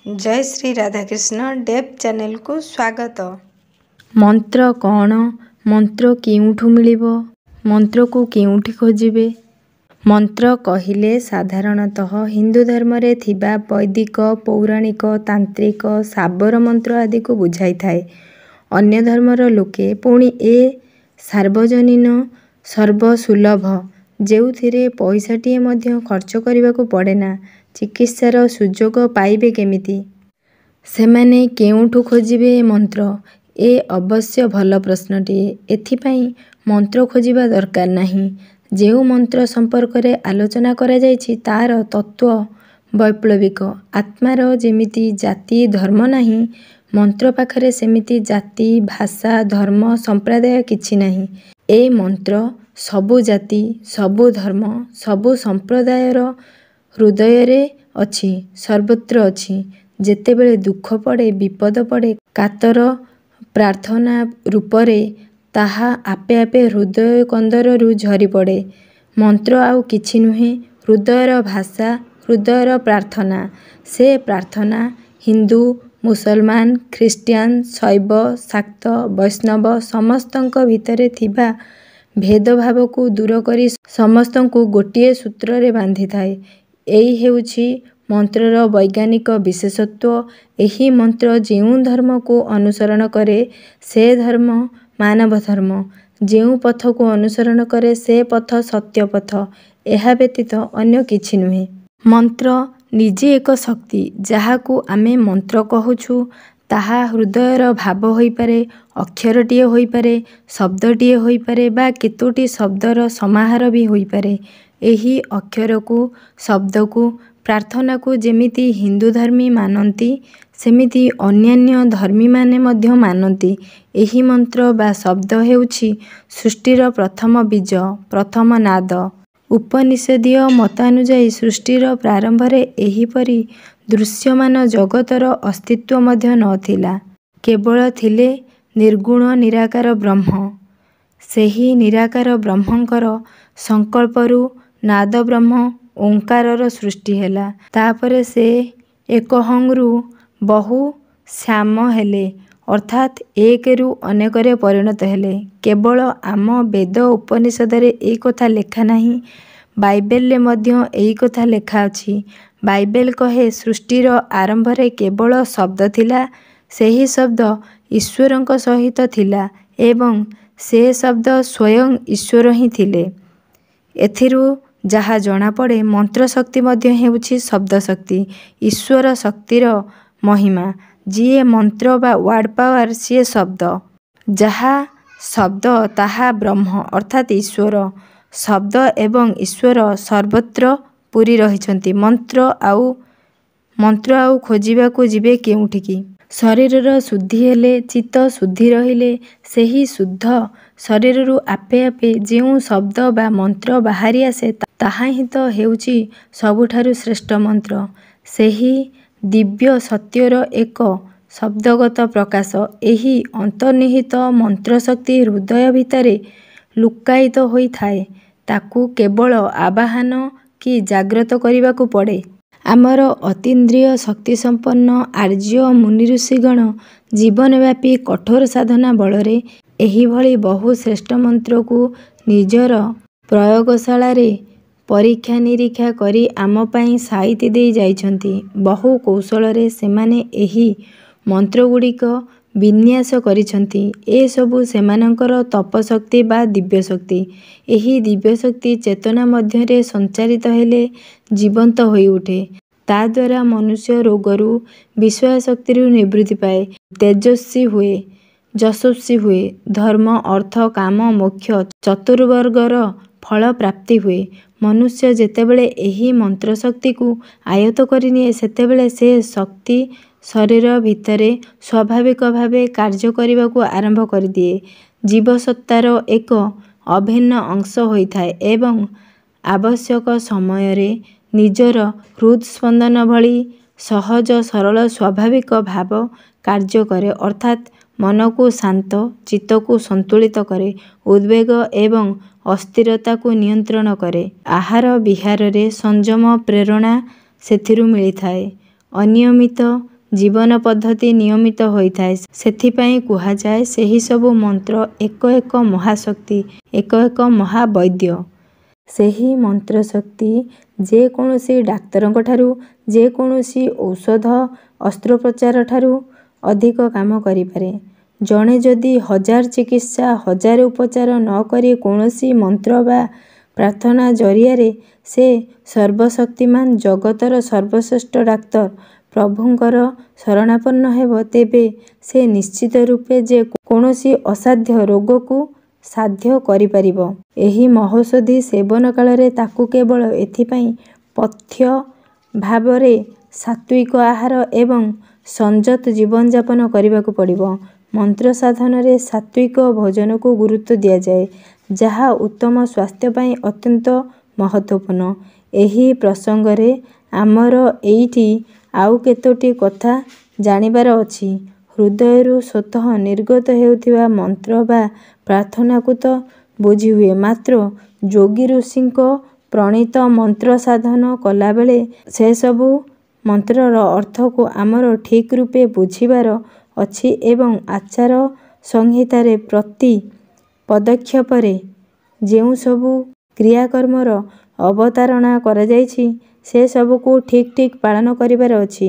जय Shri Radhakrishna Dave channel को स्वागत। मंत्र कौन? मंत्र केउठु मिलिबो? मंत्र को केउठी खोजिबे? मंत्र कहिले साधारणतः हिंदू धर्म रे थिबा वैदिक, पौराणिक, तांत्रिक, साबर मंत्र आदि को बुझाई थाए। अन्य धर्मर लोके पुणी ए सार्वजनीन सर्वसुलभ जेउथिरे पैसाटिए मध्य खर्च करबाकू पड़ेना। चिकित्सार सुजोग पाइबे केमिति? सेमाने केउठु खोजिबे मंत्र? ए अवश्य भल प्रश्नटिए। एथिपाई मंत्र खोजिबा दरकार नाही। जेउ मंत्र संपर्क रे आलोचना करा जायछि तार तत्व वैप्लविक। आत्मार जेमिति जाति धर्म नाही, मंत्र पाखरे सेमिति जाति भाषा धर्म संप्रदाय किछि नाही। ए मंत्र सबु जाति सबु धर्म सबु संप्रदायर हृदय रे अछि, सर्वत्र अछि। जेतेबेले दुख पड़े विपद पड़े कातर प्रार्थना रूपरे ताहा आपे आपे हृदय कंदररू झरी पड़े। मंत्र आउ किछि नुहे, हृदयर भाषा हृदयर प्रार्थना। से प्रार्थना हिंदू मुसलमान ख्रिस्टियान शैव शाक्त वैष्णव समस्तंक भितरे थिबा भेदभाव को दूर करी समस्तंकु गोटिए सूत्र रे बांधि थाए। एई हेउछि मंत्रर वैज्ञानिक विशेषत्व। एही मंत्र जेउ धर्म को अनुसरण करे से धर्म मानव धर्म, जेउ पथ को अनुसरण करे से पथ सत्य पथ। एहा व्यतीत अन्य किछि नुहे। मंत्र निजे एक शक्ति। जाहाकू आमे मंत्र कहूछु ताहा हृदयर भाव होई पारे, अक्षरटिए होई पारे, शब्दटिए होई पारे बा केतोटी शब्दर समाहार भी होई पारे। एही अक्षर को शब्द को प्रार्थना को जेमिति हिंदू धर्मी मानती सेमिति अन्यान्य धर्मी माने मध्य मानती। एही मंत्र बा शब्द हेउछि सृष्टिर प्रथम बीज, प्रथम नाद। उपनिषदीय मतानुजाई सृष्टिर प्रारंभ रे एहीपरि दृश्यमान जगतर अस्तित्व मध्य नथिला। केवल थिले निर्गुण निराकार ब्रह्म। सेही निराकार ब्रह्मंकर संकल्परू नाद ब्रह्म ओंकारर सृष्टि हेला। तापरे से एकहंगरू बहु श्याम हेले, अर्थात एक रु अनेकरे परिणत हेले। केवल आम वेद उपनिषदरे एई कथा लेखा नाही, बाइबेलरे मध्य एई कथा लेखा अछि। बाइबेल कहे सृष्टिर आरंभरे केवल शब्द थिला, सेही शब्द ईश्वरंक सहित थिला एवं से शब्द स्वयं ईश्वर ही थिले। एथिरु जहा जना पड़े मंत्र शक्ति मध्य हेउछि शब्द शक्ति, ईश्वर शक्तिर महिमा। जिए मंत्र बा वर्ड पावर सिए शब्द। जहा शब्द ताहा ब्रह्म अर्थात ईश्वर। शब्द एवं ईश्वर सर्वत्र पूरी रहिछंती। मंत्र आउ खोजिबाकू जिबे केउठिकी? शरीरर शुद्धि हेले, चित्त शुद्धि रहिले सेही शुद्ध शरीररू आपे आपे जेउ शब्द बा मंत्र बाहारी आसे ताहा ही तो हेउछि सबुठारु श्रेष्ठ मंत्र। सेही दिव्य सत्यर एक शब्दगत प्रकाश। एही अंतर्निहित मंत्र शक्ति हृदय भितरे लुकायित होई थाए। ताकू केवल आवाहन कि जाग्रत करिबाकू पड़े। आमर अतीन्द्रिय शक्ति संपन्न आर्य मुनि ऋषिगण जीवनव्यापी कठोर साधना बलरे एही भली बहु श्रेष्ठ मंत्र को निजर प्रयोगशाला रे परीक्षा निरीक्षा करी आम पाई साइति देई जाइछंती। बहु कौशलरे सेमाने एही मंत्र गुड़िक विन्यास करिछंती। ए सबु सेमानंकर तपशक्ति बा दिव्य शक्ति। एही दिव्य शक्ति चेतना मध्यरे संचारित हेले जीवंत होई उठे। ता द्वारा मनुष्य रोगरू विषय शक्तिरू निवृत्ति पाए, तेजस्वी हुए, यशस्वी हुए, धर्म अर्थ काम मोक्ष चतुर्वर्गर फल प्राप्ति हुए। मनुष्य जेतेबेले एही मंत्र शक्ति को आयत्त करिनिए सेतेबेले से शक्ति शरीर भितरे स्वाभाविक भावे कार्य करबाकू आरंभ कर दिए। जीवसत्तार एक अभिन्न अंश होइथाए एवं आवश्यक समय रे निजर हृदस्पंदन भली सहज सरल स्वाभाविक भाव कार्य करे, अर्थात मन को शांत चित्त को संतुलित करे, उद्वेग एवं अस्थिरता को नियंत्रण करे। आहार विहार रे संयम प्रेरणा सेथिरु मिली थाए। अनियमित ଜୀବନ ପଦ୍ଧତି ନିୟମିତ ହୋଇଥାଏ। ସେଥିପାଇଁ କୁହାଯାଏ ସେହି ସବୁ ମନ୍ତ୍ର ଏକ ଏକ ମହାଶକ୍ତି, ଏକ ଏକ ମହାବୈଦ୍ୟ। ସେହି ମନ୍ତ୍ରଶକ୍ତି ଯେକୌଣସି ଡାକ୍ତରଙ୍କଠାରୁ, ଯେକୌଣସି ଔଷଧ ଅସ୍ତ୍ରୋପଚାରଠାରୁ ଅଧିକ କାମ କରିପାରେ। ଜଣେ ଯଦି 1000 ଚିକିତ୍ସା 1000 ଉପଚାର ନ କରି କୌଣସି ମନ୍ତ୍ର ବା ପ୍ରାର୍ଥନା ଜରିଆରେ ସେ ସର୍ବଶକ୍ତିମାନ ଜଗତର ସର୍ବଶ୍ରେଷ୍ଠ ଡାକ୍ତର ପ୍ରଭୁଙ୍କର ଶରଣାପନ୍ନ ହେବ, ତେବେ ସେ ନିଶ୍ଚିତ ରୂପେ ଯେ କୌଣସି ଅସାଧ୍ୟ ରୋଗକୁ ସାଧ୍ୟ କରିପାରିବ। ଏହି ମହୌଷଧି ସେବନ କାଳରେ ତାକୁ କେବଳ ଏଥିପାଇଁ ପଥ୍ୟ ଭାବରେ ସାତ୍ତ୍ୱିକ ଆହାର ଏବଂ ସଂଯତ ଜୀବନଯାପନ କରିବାକୁ ପଡ଼ିବ। ମନ୍ତ୍ର ସାଧନରେ ସାତ୍ତ୍ୱିକ ଭୋଜନକୁ ଗୁରୁତ୍ୱ ଦିଆଯାଏ, ଯାହା ଉତ୍ତମ ସ୍ୱାସ୍ଥ୍ୟ ପାଇଁ ଅତ୍ୟନ୍ତ ମହତ୍ତ୍ୱପୂର୍ଣ୍ଣ। ଏହି ପ୍ରସଙ୍ଗରେ ଆମର ଏଇଠି ଆଉ କେତୋଟି କଥା ଜାଣିବାର ଅଛି। ହୃଦୟରୁ ସ୍ୱତଃ ନିର୍ଗତ ହେଉଥିବା ମନ୍ତ୍ର ବା ପ୍ରାର୍ଥନାକୁ ତ ବୁଝିହୁଏ, ମାତ୍ର ଯୋଗୀ ଋଷିଙ୍କ ପ୍ରଣୀତ ମନ୍ତ୍ର ସାଧନ କଲାବେଳେ ସେସବୁ ମନ୍ତ୍ରର ଅର୍ଥକୁ ଆମର ଠିକ୍ ରୂପେ ବୁଝିବାର ଅଛି ଏବଂ ଆଚାର ସଂହିତାରେ ପ୍ରତି ପଦକ୍ଷେପରେ ଯେଉଁ ସବୁ କ୍ରିୟାକର୍ମର ଅବତାରଣା କରାଯାଇଛି, ସେସବୁକୁ ଠିକ୍ ଠିକ୍ ପାଳନ କରିବାର ଅଛି।